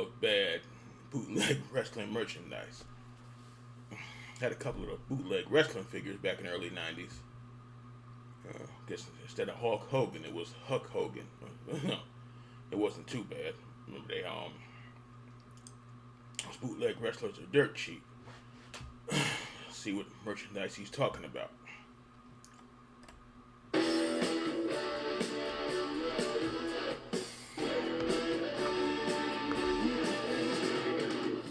of bad bootleg wrestling merchandise. Had a couple of bootleg wrestling figures back in the early '90s. Guess instead of Hulk Hogan, it was Huck Hogan. No, it wasn't too bad. Remember those bootleg wrestlers are dirt cheap. See what merchandise he's talking about.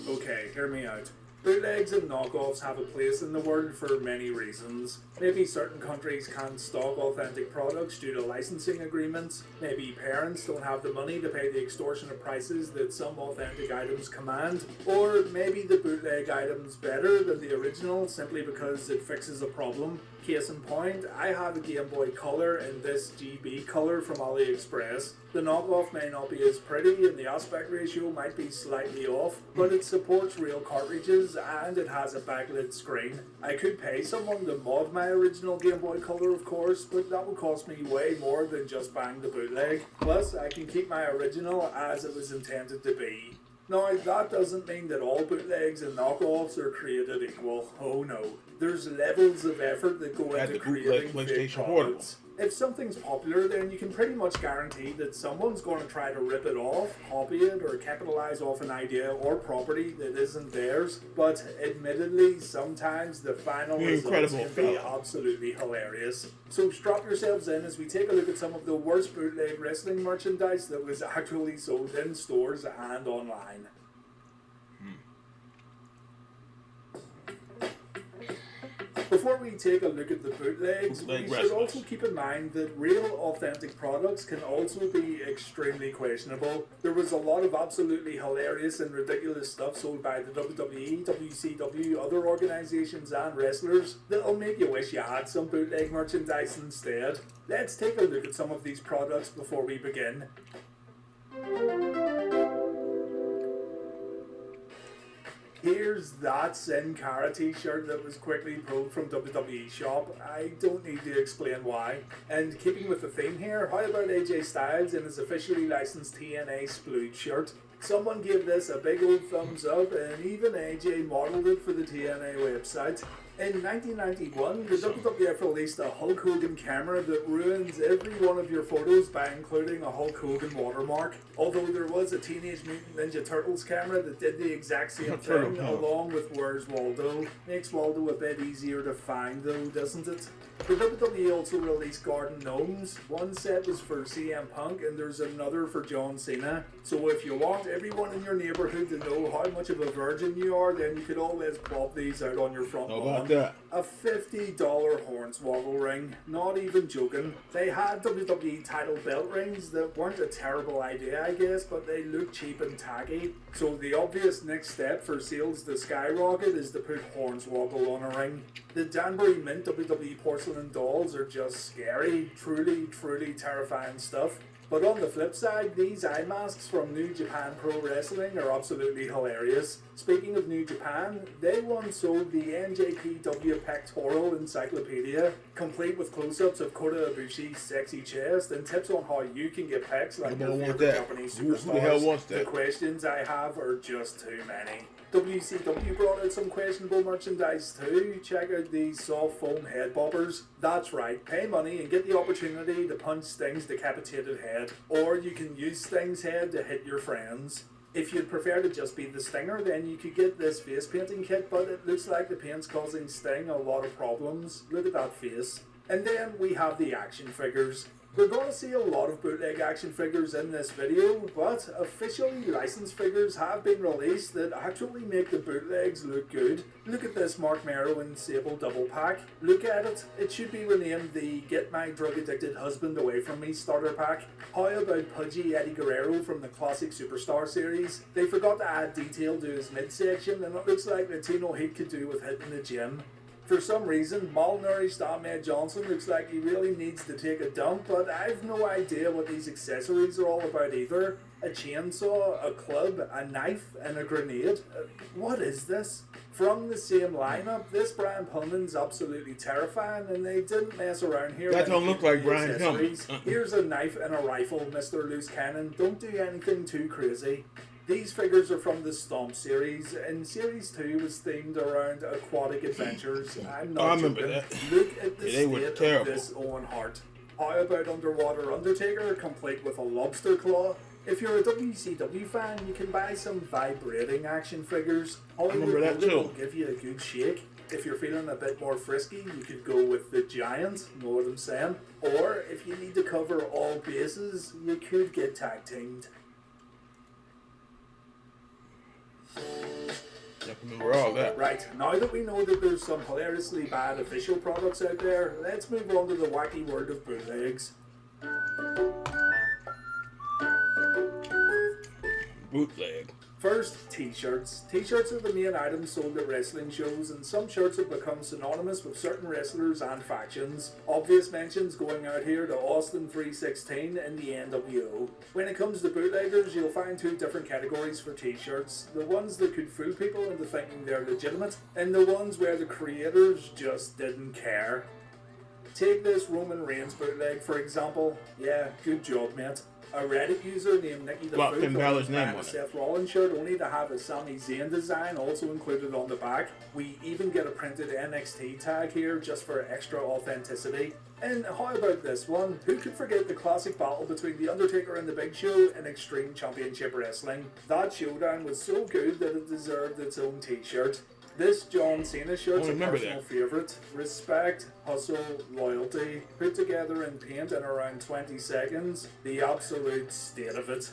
Okay, hear me out. Bootlegs and knockoffs have a place in the world for many reasons. Maybe certain countries can't stock authentic products due to licensing agreements. Maybe parents don't have the money to pay the extortionate prices that some authentic items command. Or maybe the bootleg item's better than the original simply because it fixes a problem. Case in point, I have a Game Boy Color in this GB color from AliExpress. The knockoff may not be as pretty and the aspect ratio might be slightly off, but it supports real cartridges and it has a backlit screen. I could pay someone to mod my original Game Boy Color, of course, but that would cost me way more than just buying the bootleg. Plus, I can keep my original as it was intended to be. Now, that doesn't mean that all bootlegs and knockoffs are created equal. Oh no. There's levels of effort that go into creating fake products. If something's popular, then you can pretty much guarantee that someone's going to try to rip it off, copy it, or capitalize off an idea or property that isn't theirs. But admittedly, sometimes the final results can be absolutely hilarious. So strap yourselves in as we take a look at some of the worst bootleg wrestling merchandise that was actually sold in stores and online. Before we take a look at the bootlegs, we should also keep in mind that real authentic products can also be extremely questionable. There was a lot of absolutely hilarious and ridiculous stuff sold by the WWE, WCW, other organizations and wrestlers that'll make you wish you had some bootleg merchandise instead. Let's take a look at some of these products before we begin. Here's that Sin Cara t-shirt that was quickly pulled from WWE shop. I don't need to explain why. And keeping with the theme here, how about AJ Styles in his officially licensed TNA Sploot shirt? Someone gave this a big old thumbs up and even AJ modeled it for the TNA website. In 1991, the WWF released a Hulk Hogan camera that ruins every one of your photos by including a Hulk Hogan watermark. Although there was a Teenage Mutant Ninja Turtles camera that did the exact same thing, along with Where's Waldo. Makes Waldo a bit easier to find though, doesn't it? The WWE also released Garden Gnomes. One set was for CM Punk and there's another for John Cena. So if you want everyone in your neighborhood to know how much of a virgin you are, then you could always plop these out on your front lawn. A $50 Hornswoggle ring, not even joking. They had WWE title belt rings that weren't a terrible idea, I guess, but they look cheap and tacky. So the obvious next step for sales to skyrocket is to put Hornswoggle on a ring. The Danbury Mint WWE porcelain dolls are just scary, truly terrifying stuff. But on the flip side, these eye masks from New Japan Pro Wrestling are absolutely hilarious. Speaking of New Japan, they once sold the NJPW Pectoral Encyclopedia, complete with close-ups of Kota Ibushi's sexy chest and tips on how you can get pecs like your favorite Japanese superstars. Who the hell wants that? The questions I have are just too many. WCW brought out some questionable merchandise too. Check out these soft foam head bobbers. That's right, pay money and get the opportunity to punch Sting's decapitated head. Or you can use Sting's head to hit your friends. If you'd prefer to just be the Stinger, then you could get this face painting kit, but it looks like the paint's causing Sting a lot of problems. Look at that face. And then we have the action figures. We're going to see a lot of bootleg action figures in this video, but officially licensed figures have been released that actually make the bootlegs look good. Look at this Mark Mero and Sable double pack. Look at it. It should be renamed the Get My Drug Addicted Husband Away From Me starter pack. How about pudgy Eddie Guerrero from the classic Superstar series? They forgot to add detail to his midsection and it looks like Latino Heat could do with hitting the gym. For some reason, malnourished Ahmed Johnson looks like he really needs to take a dump, but I've no idea what these accessories are all about either. A chainsaw, a club, a knife, and a grenade. What is this? From the same lineup, this Brian Pillman's absolutely terrifying, and they didn't mess around here. That don't look like Brian Pillman. Here's a knife and a rifle, Mr. Loose Cannon. Don't do anything too crazy. These figures are from the Stomp series, and series 2 was themed around aquatic adventures. I'm Oh, I not remember joking. that. Look at the Yeah, they were state of terrible. this Owen Hart. How about Underwater Undertaker, complete with a lobster claw? If you're a WCW fan, you can buy some vibrating action figures. I remember Hollywood that Hogan will too. give you a good shake. If you're feeling a bit more frisky, you could go with the Giant, know what I'm saying? Or if you need to cover all bases, you could get tag teamed. I remember all that. Right, now that we know that there's some hilariously bad official products out there, let's move on to the wacky world of bootlegs. Bootleg. First, t-shirts. T-shirts are the main items sold at wrestling shows, and some shirts have become synonymous with certain wrestlers and factions. Obvious mentions going out here to Austin 316 and the NWO. When it comes to bootleggers, you'll find two different categories for t-shirts. The ones that could fool people into thinking they're legitimate, and the ones where the creators just didn't care. Take this Roman Reigns bootleg for example. Yeah, good job, mate. A Reddit user named Nikki the Blocked Food Finn Balor's thought name buying on a it. Seth Rollins shirt only to have a Sami Zayn design also included on the back. We even get a printed NXT tag here just for extra authenticity. And how about this one? Who could forget the classic battle between The Undertaker and The Big Show in Extreme Championship Wrestling? That showdown was so good that it deserved its own t-shirt. This John Cena shirt's I a remember personal that. favourite. Respect, hustle, loyalty, put together in paint in around 20 seconds. The absolute state of it.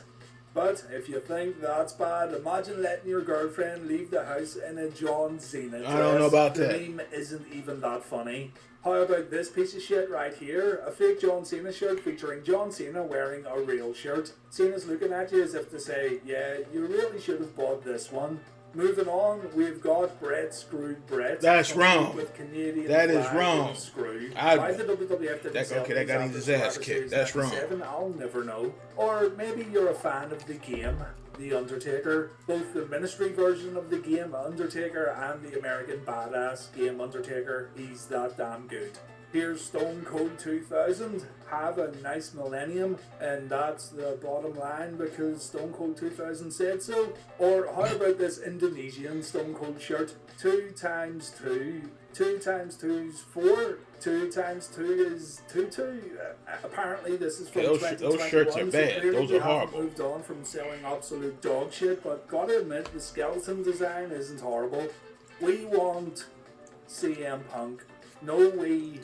But if you think that's bad, imagine letting your girlfriend leave the house in a John Cena dress. I don't know about the that. meme isn't even that funny. How about this piece of shit right here? A fake John Cena shirt featuring John Cena wearing a real shirt. Cena's looking at you as if to say, yeah, you really should have bought this one. Moving on, we've got Brett Screwed Brett. That's wrong. With Canadian That is flag wrong. and Screw. I- Why the WWF didn't that- sell okay, that these guy after needs his ass Survivor kicked. Series That's wrong. 97, I'll never know. Or maybe you're a fan of the game, The Undertaker. Both the ministry version of the game Undertaker and the American Badass game Undertaker. He's that damn good. Here's Stone Cold 2000. Have a nice millennium, and that's the bottom line because Stone Cold 2000 said so. Or how about this Indonesian Stone Cold shirt? 2 times 2. 2 times 2 is 4. 2 times 2 is 2. Apparently this is from Those 2021. shirts are so bad. clearly Those they are haven't horrible. moved on from selling absolute dog shit, but gotta admit the skeleton design isn't horrible. We want CM Punk. No, we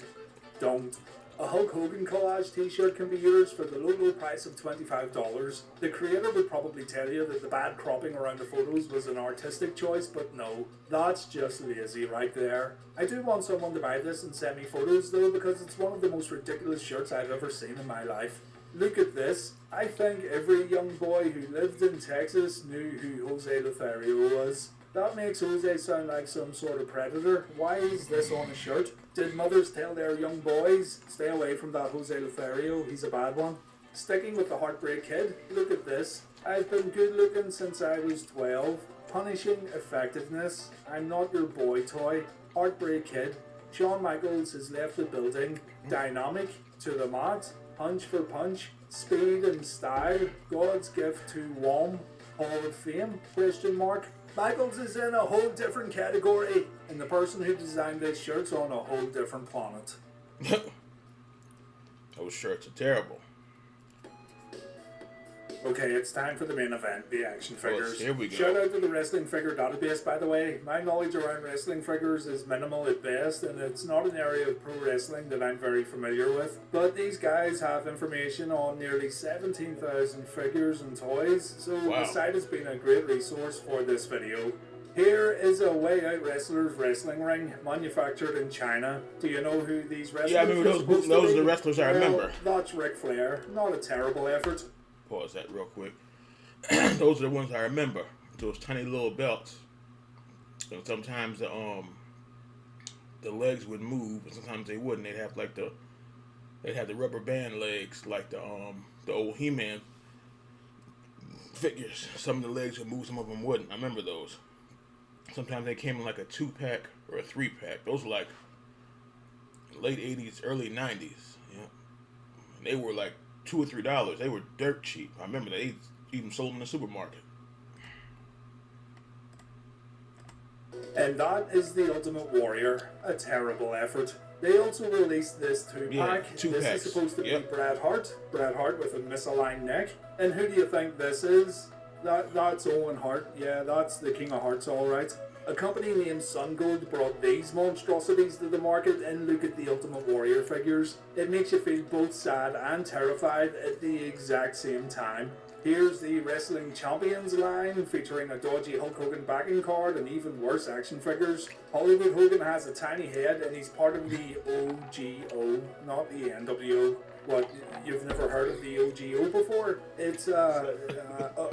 don't. A Hulk Hogan collage t-shirt can be yours for the low price of $25. The creator would probably tell you that the bad cropping around the photos was an artistic choice, but no, that's just lazy right there. I do want someone to buy this and send me photos though, because it's one of the most ridiculous shirts I've ever seen in my life. Look at this. I think every young boy who lived in Texas knew who Jose Lothario was. That makes Jose sound like some sort of predator. Why is this on a shirt? Did mothers tell their young boys, stay away from that Jose Lothario, he's a bad one? Sticking with the Heartbreak Kid, look at this. I've been good looking since I was 12. Punishing effectiveness. I'm not your boy toy. Heartbreak Kid. Shawn Michaels has left the building. Dynamic, to the mat, punch for punch, speed and style, God's gift to WOM, Hall of Fame, question mark. Michaels is in a whole different category, and the person who designed this shirt's on a whole different planet. Those shirts are terrible. Okay, it's time for the main event, the action figures. Here we go. Shout out to the Wrestling Figure Database, by the way. My knowledge around wrestling figures is minimal at best, and it's not an area of pro wrestling that I'm very familiar with. But these guys have information on nearly 17,000 figures and toys, so Wow. the site has been a great resource for this video. Here is a Way Out Wrestlers wrestling ring manufactured in China. Do you know who these wrestlers Yeah, I remember are those supposed to those are be? the wrestlers I Well, remember. That's Ric Flair. Not a terrible effort. Pause that real quick. Those are the ones I remember. Those tiny little belts. And sometimes the legs would move, and sometimes they wouldn't. They'd have the rubber band legs, like the old He-Man figures. Some of the legs would move, some of them wouldn't. I remember those. Sometimes they came in like a 2-pack or a 3-pack. Those were like late 80s, early 90s. Yeah. And they were like $2 or $3. They were dirt cheap. I remember they even sold them in the supermarket. And that is the Ultimate Warrior, a terrible effort. They also released this 2-pack. Yeah, two This packs. is supposed to Yep. be Bret Hart with a misaligned neck. And who do you think this is? That's Owen Hart. Yeah, that's the King of Hearts, alright. A company named Sun Gold brought these monstrosities to the market, and look at the Ultimate Warrior figures. It makes you feel both sad and terrified at the exact same time. Here's the Wrestling Champions line, featuring a dodgy Hulk Hogan backing card and even worse action figures. Hollywood Hogan has a tiny head and he's part of the OGO, not the NWO. What, you've never heard of the OGO before? It's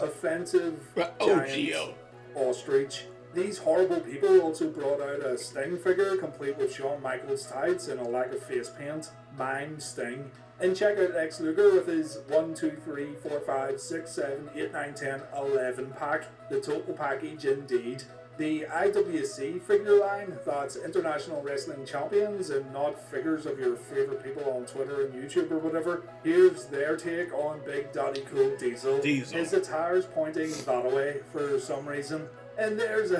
offensive giant OGO. ostrich. These horrible people also brought out a Sting figure complete with Shawn Michaels tights and a lack of face paint. Mime Sting. And check out Lex Luger with his 1, 2, 3, 4, 5, 6, 7, 8, 9, 10, 11 pack. The total package indeed. The IWC figure line, that's International Wrestling Champions and not figures of your favourite people on Twitter and YouTube or whatever. Here's their take on Big Daddy Cool Diesel. His attire's pointing that way for some reason. And there's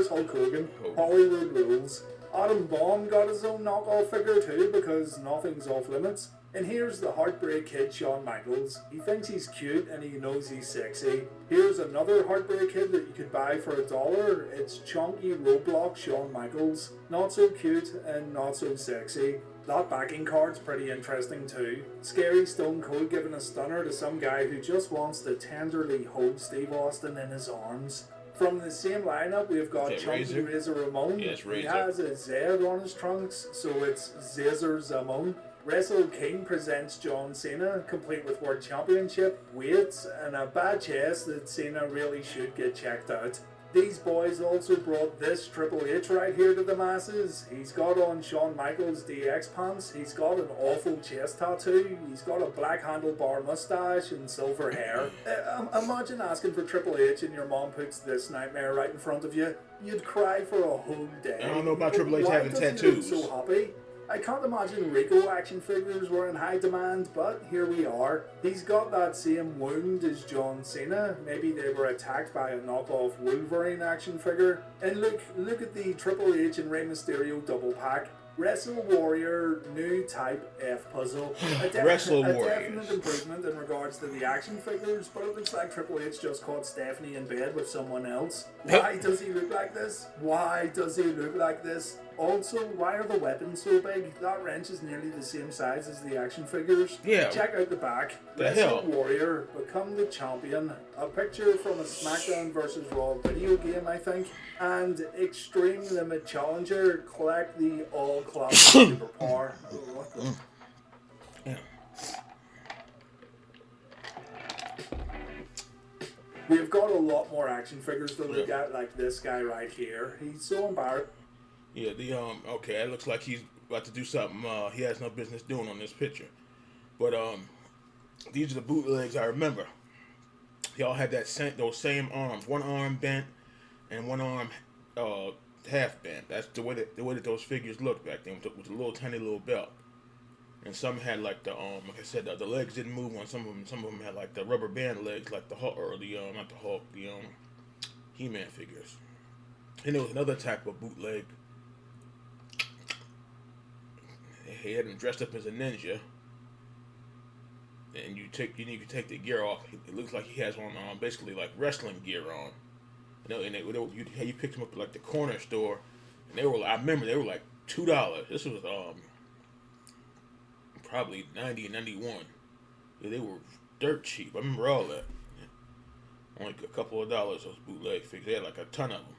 Hulk Hogan. Hollywood rules. Adam Bomb got his own knockoff figure too because nothing's off limits. And here's the Heartbreak Kid Shawn Michaels. He thinks he's cute and he knows he's sexy. Here's another Heartbreak Kid that you could buy for $1. It's chunky Roblox Shawn Michaels. Not so cute and not so sexy. That backing card's pretty interesting too. Scary Stone Cold giving a stunner to some guy who just wants to tenderly hold Steve Austin in his arms. From the same lineup, we've got Chunky Razor Ramon. Yes, He has a Z on his trunks, so it's Zazor Zamon. Wrestle King presents John Cena, complete with World Championship, weights, and a bad chest that Cena really should get checked out. These boys also brought this Triple H right here to the masses. He's got on Shawn Michaels DX pants, he's got an awful chest tattoo, he's got a black handlebar mustache and silver hair. Imagine asking for Triple H and your mom puts this nightmare right in front of you. You'd cry for a whole day. I don't know about Triple H having tattoos. Why does he look so happy? I can't imagine Rico action figures were in high demand, but here we are. He's got that same wound as John Cena. Maybe they were attacked by a knockoff Wolverine action figure. And look at the Triple H and Rey Mysterio double pack. Wrestle Warrior new type F puzzle. A definite improvement in regards to the action figures, but it looks like Triple H just caught Stephanie in bed with someone else. Why does he look like this? Why does he look like this? Also, why are the weapons so big? That wrench is nearly the same size as the action figures. Yeah. Check out the back. The Wrestle hell? Warrior, become the champion. A picture from a SmackDown vs. Raw video game, I think. And Extreme Limit Challenger, collect the all-classic superpower. Yeah. We've got a lot more action figures to look at, like this guy right here. He's so embarrassed. Yeah, okay, it looks like he's about to do something he has no business doing on this picture. But these are the bootlegs I remember. They all had those same arms, one arm bent and one arm half bent. That's the way that those figures looked back then, with a little tiny little belt. And some had like like I said, the legs didn't move on some of them. Some of them had like the rubber band legs, like the Hulk, or not the Hulk, the He-Man figures. And there was another type of bootleg. He had him dressed up as a ninja, and you take the gear off. It looks like he has on basically like wrestling gear on. You picked him up at like the corner store, and I remember they were like $2. This was probably 90 and 91. Yeah, they were dirt cheap. I remember all that. Only a couple of dollars, those bootleg figures. They had like a ton of them.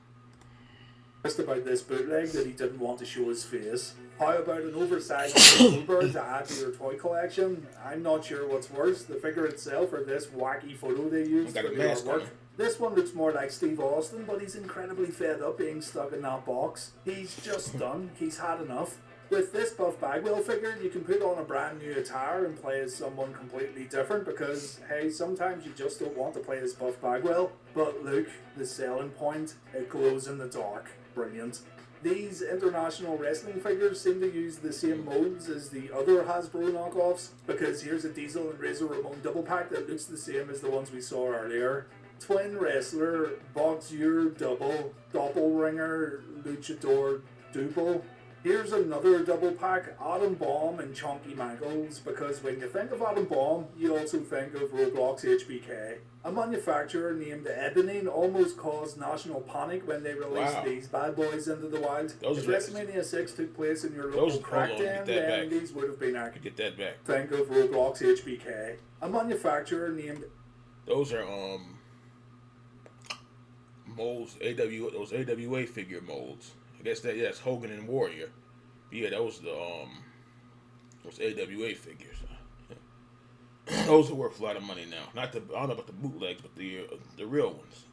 About this bootleg that he didn't want to show his face. How about an oversized Goldberg to add to your toy collection? I'm not sure what's worse, the figure itself or this wacky photo they used for the artwork. This one looks more like Steve Austin, but he's incredibly fed up being stuck in that box. He's just done. He's had enough. With this Buff Bagwell figure, you can put on a brand new attire and play as someone completely different because, hey, sometimes you just don't want to play as Buff Bagwell. But look, the selling point, it glows in the dark. Brilliant. These international wrestling figures seem to use the same molds as the other Hasbro knockoffs because here's a Diesel and Razor Ramon double pack that looks the same as the ones we saw earlier. Twin wrestler, boxer, double, doppelringer, luchador, double. Here's another double pack, Adam Bomb and Chunky Michaels, because when you think of Adam Bomb, you also think of Roblox HBK. A manufacturer named Ebony almost caused national panic when they released these bad boys into the wild. If WrestleMania 6 took place in your local crackdown, then these would have been accurate. Get that back. Think of Roblox HBK. A manufacturer named... Those are, molds, those AWA figure molds. I guess that's Hogan and Warrior. But yeah, that was those AWA figures. Those are worth a lot of money now. I don't know about the bootlegs, but the real ones.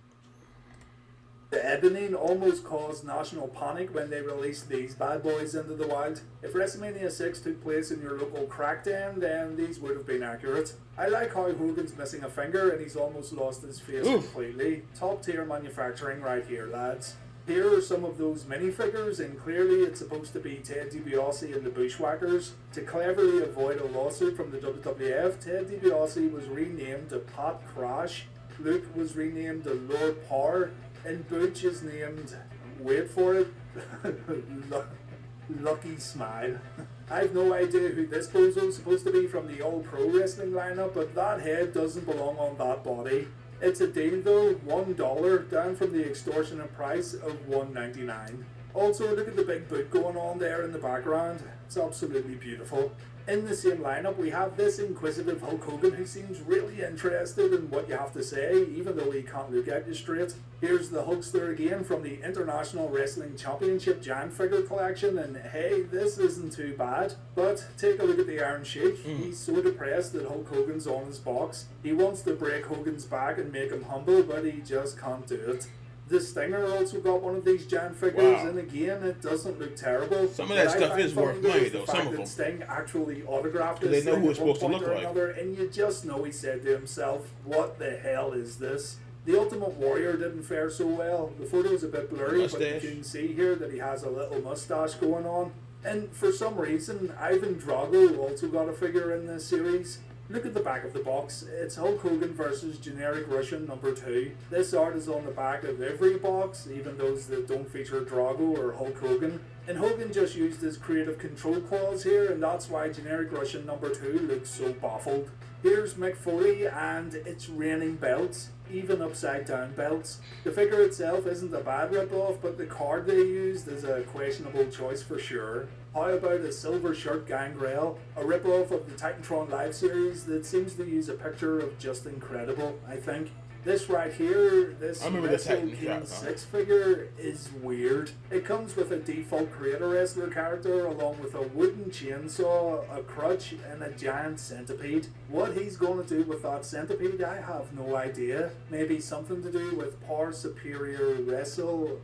The Ebony almost caused national panic when they released these bad boys into the wild. If WrestleMania 6 took place in your local crackdown, then these would have been accurate. I like how Hogan's missing a finger and he's almost lost his face completely. Top tier manufacturing right here, lads. Here are some of those minifigures, and clearly it's supposed to be Ted DiBiase and the Bushwhackers. To cleverly avoid a lawsuit from the WWF, Ted DiBiase was renamed to Pat Crash, Luke was renamed to Lord Power, and Butch is named, wait for it, Lucky Smile. I've no idea who this bozo is supposed to be from the All Pro Wrestling lineup, but that head doesn't belong on that body. It's a deal though, $1 down from the extortionate price of $1.99. Also, look at the big boot going on there in the background. It's absolutely beautiful. In the same lineup, we have this inquisitive Hulk Hogan who seems really interested in what you have to say, even though he can't look at you straight. Here's the Hulkster again from the International Wrestling Championship Giant Figure Collection, and hey, this isn't too bad. But take a look at the Iron Sheik. He's so depressed that Hulk Hogan's on his box. He wants to break Hogan's back and make him humble, but he just can't do it. The Stinger also got one of these giant figures, and again, it doesn't look terrible. Some of that stuff is worth money, though. Some of them. Sting actually autographed this thing at one point or another, and you just know he said to himself, "What the hell is this?" The Ultimate Warrior didn't fare so well. The photo's a bit blurry, but you can see here that he has a little mustache going on. And for some reason, Ivan Drago also got a figure in this series. Look at the back of the box. It's Hulk Hogan versus Generic Russian #2. This art is on the back of every box, even those that don't feature Drago or Hulk Hogan. And Hogan just used his creative control clause here, and that's why Generic Russian #2 looks so baffled. Here's Mick Foley, and it's raining belts, even upside down belts. The figure itself isn't a bad rip-off, but the card they used is a questionable choice for sure. How about a Silver Shirt Gangrel, a rip-off of the Titantron Live series that seems to use a picture of Just Incredible, I think. This right here, this Wrestle King 6 figure is weird. It comes with a default Creator Wrestler character along with a wooden chainsaw, a crutch, and a giant centipede. What he's going to do with that centipede, I have no idea. Maybe something to do with Power Superior Wrestle,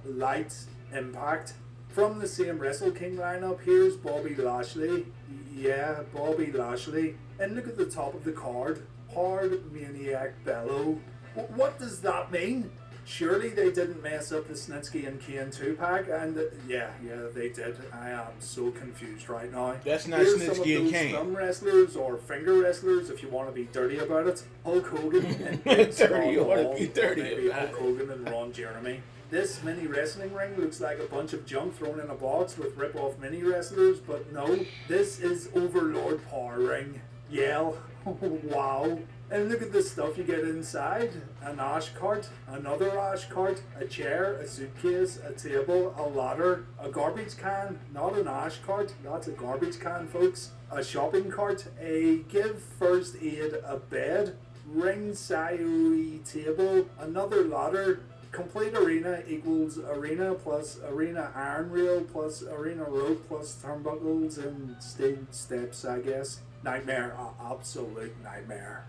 Light Impact. From the same Wrestle King lineup, here's Bobby Lashley. Yeah, Bobby Lashley. And look at the top of the card. Hard Maniac Bellow. What does that mean? Surely they didn't mess up the Snitsky and Kane 2-pack, and yeah, they did. I am so confused right now. That's not Snitsky and Kane. Thumb wrestlers or finger wrestlers, if you want to be dirty about it. Hulk Hogan and Big dirty, you want Hall, to be dirty maybe about Hulk Hogan and Ron Jeremy. This mini wrestling ring looks like a bunch of junk thrown in a box with rip-off mini wrestlers, but no, this is Overlord Power Ring. Yell. Wow. And look at the stuff you get inside. An ash cart, another ash cart, a chair, a suitcase, a table, a ladder, a garbage can, not an ash cart, that's a garbage can folks, a shopping cart, a give first aid, a bed, ring sioi table, another ladder, complete arena equals arena plus arena iron rail plus arena rope plus turnbuckles and steel steps, I guess. Nightmare, absolute nightmare.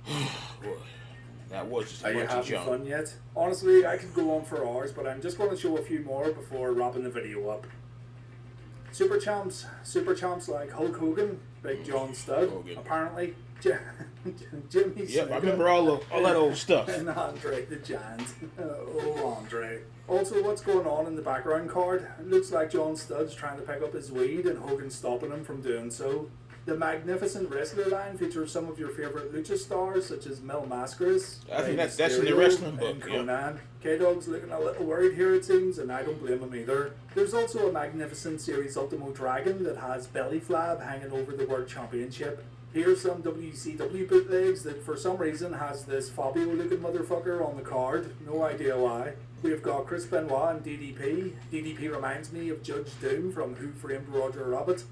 Boy, that was just a Are you bunch of having junk. fun yet? Honestly, I could go on for hours, but I'm just going to show a few more before wrapping the video up. Super champs like Hulk Hogan, Big John Studd, apparently, Jimmy Yep, I remember all that old stuff. And Andre the Giant. Oh, Andre. Also, what's going on in the background card? It looks like John Studd's trying to pick up his weed and Hogan's stopping him from doing so. The Magnificent Wrestler line features some of your favorite lucha stars, such as Mil Mascaras. I think Rey that's in the Mysterio, wrestling book. and Yeah. Conan. K-Dog's looking a little worried here, it seems, and I don't blame him either. There's also a Magnificent Series Ultimo Dragon that has belly flab hanging over the World Championship. Here's some WCW bootlegs that for some reason has this Fabio looking motherfucker on the card. No idea why. We've got Chris Benoit and DDP. DDP reminds me of Judge Doom from Who Framed Roger Rabbit.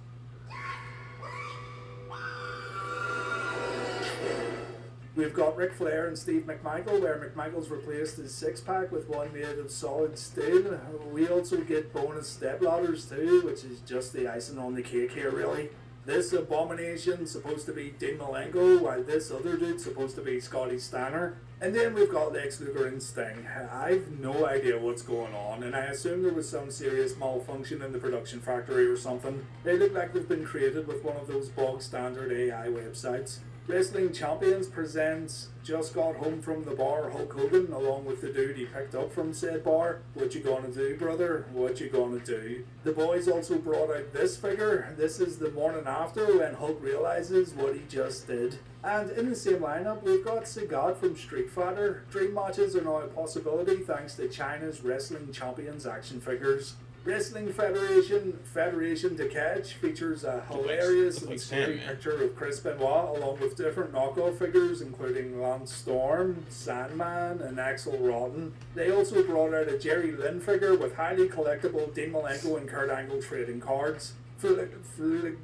We've got Ric Flair and Steve McMichael, where McMichael's replaced his six-pack with one made of solid steel. We also get bonus stepladders too, which is just the icing on the cake here, really. This abomination's supposed to be Dean Malenko, while this other dude's supposed to be Scotty Steiner. And then we've got Lex Luger and Sting. I've no idea what's going on, and I assume there was some serious malfunction in the production factory or something. They look like they've been created with one of those bog standard AI websites. Wrestling Champions presents Just Got Home from the Bar Hulk Hogan along with the dude he picked up from said bar. What you gonna do, brother? What you gonna do? The boys also brought out this figure. This is the morning after when Hulk realizes what he just did. And in the same lineup, we've got Sagat from Street Fighter. Dream matches are now a possibility thanks to China's Wrestling Champions action figures. Wrestling Federation to Catch features a hilarious and scary picture of Chris Benoit along with different knockoff figures including Lance Storm, Sandman, and Axel Rotten. They also brought out a Jerry Lynn figure with highly collectible Dean Malenko and Kurt Angle trading cards. Fligged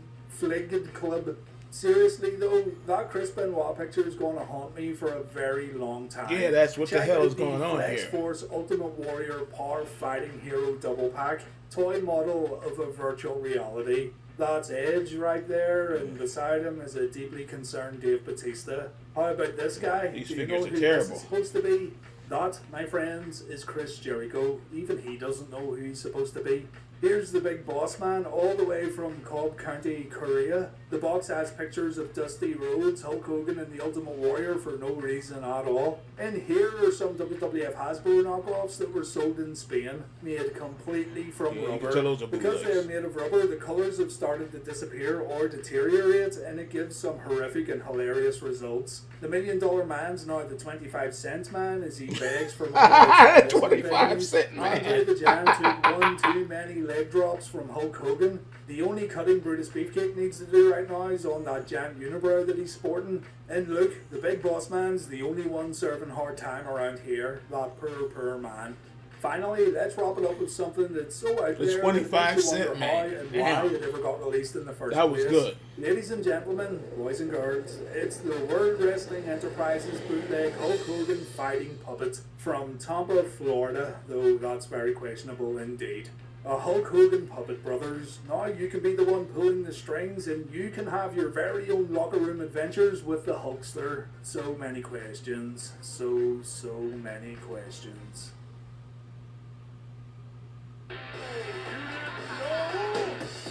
Club. Seriously though, that Chris Benoit picture is going to haunt me for a very long time. Yeah, that's what the hell is going on Flex here. Force Ultimate Warrior Power Fighting Hero Double Pack toy model of a virtual reality. That's Edge right there, and beside him is a deeply concerned Dave Bautista. How about this guy? These Do you figures know are who terrible. this is supposed to be? That, my friends, is Chris Jericho. Even he doesn't know who he's supposed to be. Here's the big boss man all the way from Cobb County, Korea. The box has pictures of Dusty Rhodes, Hulk Hogan, and the Ultimate Warrior for no reason at all. And here are some WWF Hasbro knockoffs that were sold in Spain, made completely from Yeah, you rubber. can tell those are Because bootlegs. they're made of rubber, the colors have started to disappear or deteriorate, and it gives some horrific and hilarious results. The $1 Million Man's now the 25-cent man as he begs for money. 25-cent man. Andre the Giant took one too many leg drops from Hulk Hogan. The only cutting Brutus Beefcake needs to do right now is on that giant unibrow that he's sporting. And look, the big boss man's the only one serving hard time around here. That poor man. Finally, let's wrap it up with something that's so out The there. 25-cent How man. and Damn. why it ever got released in the first That was place. good. Ladies and gentlemen, boys and girls, it's the World Wrestling Enterprises bootleg Hulk Hogan fighting puppet from Tampa, Florida, though that's very questionable indeed. A Hulk Hogan puppet, brothers. Now you can be the one pulling the strings and you can have your very own locker room adventures with the Hulkster. So many questions. So many questions.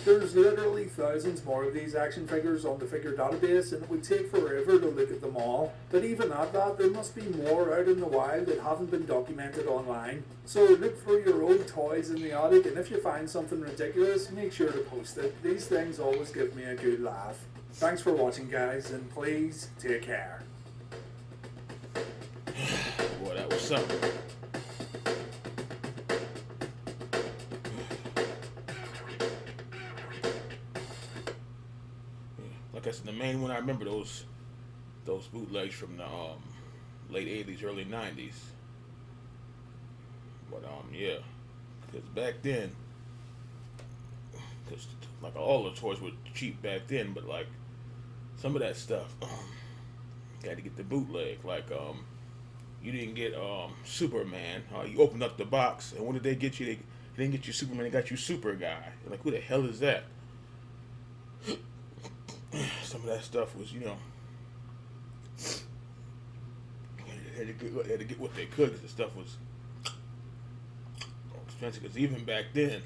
There's literally thousands more of these action figures on the figure database, and it would take forever to look at them all. But even at that, there must be more out in the wild that haven't been documented online. So look for your old toys in the attic, and if you find something ridiculous, make sure to post it. These things always give me a good laugh. Thanks for watching, guys, and please take care. Boy, that was something. Like I said, the main one I remember those bootlegs from the late '80s, early '90s. But yeah, because back then, because like all the toys were cheap back then, but like some of that stuff, you had to get the bootleg. Like you didn't get Superman. You opened up the box, and what did they get you? They didn't get you Superman. They got you Super Guy. You're like, who the hell is that? Some of that stuff was, they had to get what they could because the stuff was expensive. Because even back then,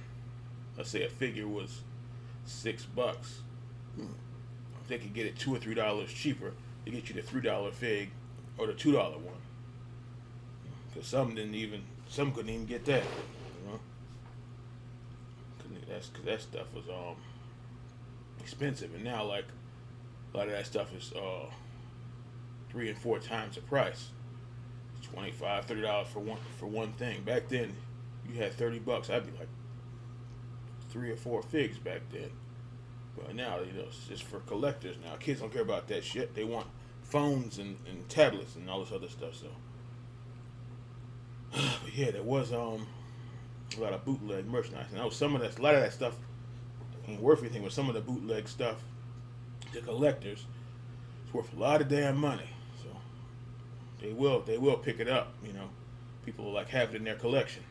let's say a figure was $6. If they could get it $2 or $3 cheaper, they get you the $3 fig or the $2 one. Because some couldn't even get that. Because that stuff was expensive. And now, like A lot of that stuff is 3 and 4 times the price. $25, $30 for one thing. Back then, you had $30. I'd be like 3 or 4 figs back then. But now, it's just for collectors now. Kids don't care about that shit. They want phones and tablets and all this other stuff. So, but yeah, there was a lot of bootleg merchandise. And a lot of that stuff ain't worth anything. But some of the bootleg stuff, the collectors, it's worth a lot of damn money. So they will pick it up. People like have it in their collection.